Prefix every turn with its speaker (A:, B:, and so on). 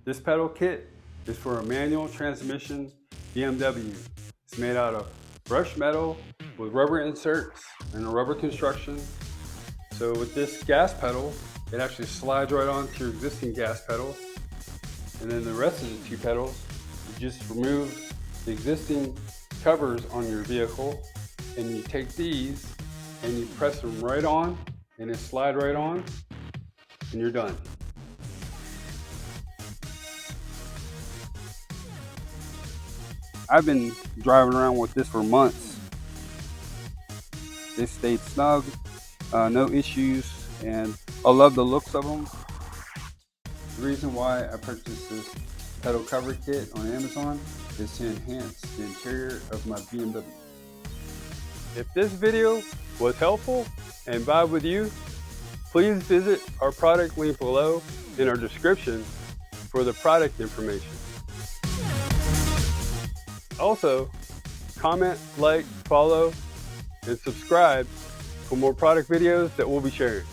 A: This pedal kit is for a manual transmission BMW. It's made out of brushed metal with rubber inserts and a rubber construction. So with this gas pedal, it actually slides right onto your existing gas pedal. And then the rest of the two pedals, you just remove the existing covers on your vehicle, and you take these and you press them right on, and they slide right on, and you're done. I've been driving around with this for months. They stayed snug, no issues, and I love the looks of them. The reason why I purchased this pedal cover kit on Amazon is to enhance the interior of my BMW. If this video was helpful and vibe with you, please visit our product link below in our description for the product information. Also, comment, like, follow, and subscribe for more product videos that we'll be sharing.